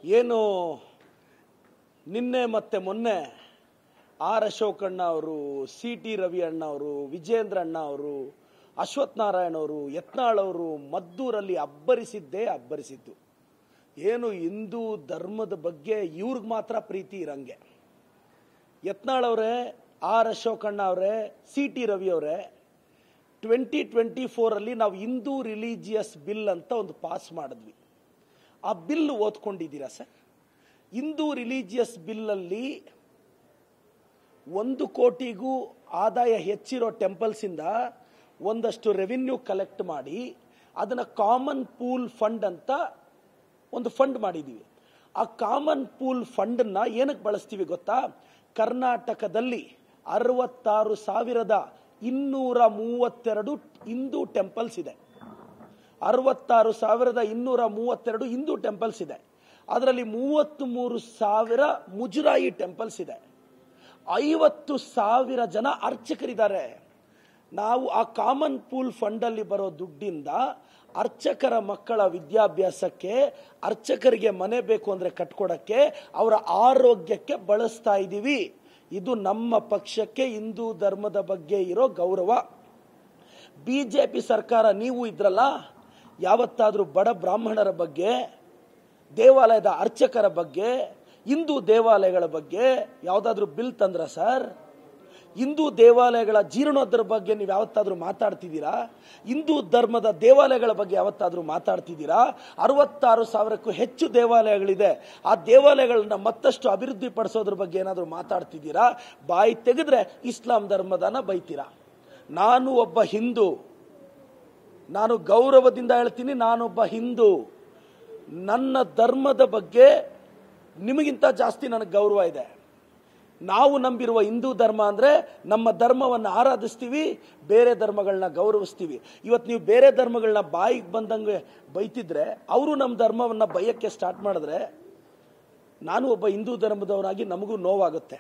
ಏನು ನಿನ್ನೆ ಮತ್ತೆ ಮೊನ್ನೆ ಆರ್ ಅಶೋಕ್ ಅಣ್ಣ ಅವರು, ಸಿ ಟಿ ರವಿ ಅಣ್ಣ ಅವರು, ವಿಜೇಂದ್ರ ಅಣ್ಣ ಅವರು, ಅಶ್ವಥ್ ನಾರಾಯಣ ಅವರು, ಯತ್ನಾಳ್ ಅವರು ಮದ್ದೂರಲ್ಲಿ ಅಬ್ಬರಿಸಿದ್ದು. ಏನು ಹಿಂದೂ ಧರ್ಮದ ಬಗ್ಗೆ ಇವ್ರಿಗೆ ಮಾತ್ರ ಪ್ರೀತಿ ಇರಂಗೆ. ಯತ್ನಾಳ್ ಅವರೇ, ಆರ್ ಅಶೋಕ್ ಅಣ್ಣ ಅವರೇ, ಸಿ ಟಿ ರವಿ ಅವರೇ, 2024 ನಾವು ಹಿಂದೂ ರಿಲಿಜಿಯಸ್ ಬಿಲ್ ಅಂತ ಒಂದು ಪಾಸ್ ಮಾಡಿದ್ವಿ. ಆ ಬಿಲ್ ಓದ್ಕೊಂಡಿದ್ದೀರಾ ಸರ್? ಹಿಂದೂ ರಿಲಿಜಿಯಸ್ ಬಿಲ್ಲಲ್ಲಿ 1 ಕೋಟಿಗೂ ಆದಾಯ ಹೆಚ್ಚಿರೋ ಟೆಂಪಲ್ಸಿಂದ ಒಂದಷ್ಟು ರೆವಿನ್ಯೂ ಕಲೆಕ್ಟ್ ಮಾಡಿ ಅದನ್ನು ಕಾಮನ್ ಪೂಲ್ ಫಂಡ್ ಅಂತ ಒಂದು ಫಂಡ್ ಮಾಡಿದ್ದೀವಿ. ಆ ಕಾಮನ್ ಪೂಲ್ ಫಂಡನ್ನ ಏನಕ್ಕೆ ಬಳಸ್ತೀವಿ ಗೊತ್ತಾ? ಕರ್ನಾಟಕದಲ್ಲಿ 66,232 ಹಿಂದೂ ಟೆಂಪಲ್ಸ್ ಇದೆ. 66,232 ಹಿಂದೂ ಟೆಂಪಲ್ಸ್ ಇದೆ. ಅದರಲ್ಲಿ 33,000 ಮುಜರಾಯಿ ಟೆಂಪಲ್ಸ್ ಇದೆ. 50,000 ಜನ ಅರ್ಚಕರಿದ್ದಾರೆ. ನಾವು ಆ ಕಾಮನ್ ಪೂಲ್ ಫಂಡ್ ಅಲ್ಲಿ ಬರೋ ದುಡ್ಡಿಂದ ಅರ್ಚಕರ ಮಕ್ಕಳ ವಿದ್ಯಾಭ್ಯಾಸಕ್ಕೆ, ಅರ್ಚಕರಿಗೆ ಮನೆ ಬೇಕು ಅಂದ್ರೆ ಕಟ್ಕೊಡಕ್ಕೆ, ಅವರ ಆರೋಗ್ಯಕ್ಕೆ ಬಳಸ್ತಾ ಇದ್ದೀವಿ. ಇದು ನಮ್ಮ ಪಕ್ಷಕ್ಕೆ ಹಿಂದೂ ಧರ್ಮದ ಬಗ್ಗೆ ಇರೋ ಗೌರವ. ಬಿಜೆಪಿ ಸರ್ಕಾರ ನೀವು ಇದ್ರಲ್ಲ, ಯಾವತ್ತಾದ್ರೂ ಬಡ ಬ್ರಾಹ್ಮಣರ ಬಗ್ಗೆ, ದೇವಾಲಯದ ಅರ್ಚಕರ ಬಗ್ಗೆ, ಹಿಂದೂ ದೇವಾಲಯಗಳ ಬಗ್ಗೆ ಯಾವ್ದಾದ್ರು ಬಿಲ್ ತಂದ್ರ ಸರ್? ಹಿಂದೂ ದೇವಾಲಯಗಳ ಜೀರ್ಣೋದ್ಧಾರ ಬಗ್ಗೆ ನೀವು ಯಾವತ್ತಾದ್ರೂ ಮಾತಾಡ್ತಿದ್ದೀರಾ? ಹಿಂದೂ ಧರ್ಮದ ದೇವಾಲಯಗಳ ಬಗ್ಗೆ ಯಾವತ್ತಾದ್ರೂ ಮಾತಾಡ್ತಿದ್ದೀರಾ? 66,000ಕ್ಕೂ ಹೆಚ್ಚು ದೇವಾಲಯಗಳಿದೆ. ಆ ದೇವಾಲಯಗಳನ್ನ ಮತ್ತಷ್ಟು ಅಭಿವೃದ್ಧಿ ಪಡಿಸೋದ್ರ ಬಗ್ಗೆ ಏನಾದರೂ ಮಾತಾಡ್ತಿದ್ದೀರಾ? ಬಾಯಿ ತೆಗೆದ್ರೆ ಇಸ್ಲಾಂ ಧರ್ಮದನ್ನ ಬೈತೀರಾ. ನಾನು ಒಬ್ಬ ಹಿಂದೂ, ನಾನು ಗೌರವದಿಂದ ಹೇಳ್ತೀನಿ, ನಾನೊಬ್ಬ ಹಿಂದೂ. ನನ್ನ ಧರ್ಮದ ಬಗ್ಗೆ ನಿಮಗಿಂತ ಜಾಸ್ತಿ ನನಗೆ ಗೌರವ ಇದೆ. ನಾವು ನಂಬಿರುವ ಹಿಂದೂ ಧರ್ಮ ಅಂದ್ರೆ ನಮ್ಮ ಧರ್ಮವನ್ನು ಆರಾಧಿಸ್ತೀವಿ, ಬೇರೆ ಧರ್ಮಗಳನ್ನ ಗೌರವಿಸ್ತೀವಿ. ಇವತ್ತು ನೀವು ಬೇರೆ ಧರ್ಮಗಳನ್ನ ಬಾಯಿಗೆ ಬಂದಂಗೆ ಬೈತಿದ್ರೆ, ಅವರು ನಮ್ಮ ಧರ್ಮವನ್ನ ಬೈಯಕ್ಕೆ ಸ್ಟಾರ್ಟ್ ಮಾಡಿದ್ರೆ, ನಾನು ಒಬ್ಬ ಹಿಂದೂ ಧರ್ಮದವನಾಗಿ ನಮಗೂ ನೋವಾಗುತ್ತೆ.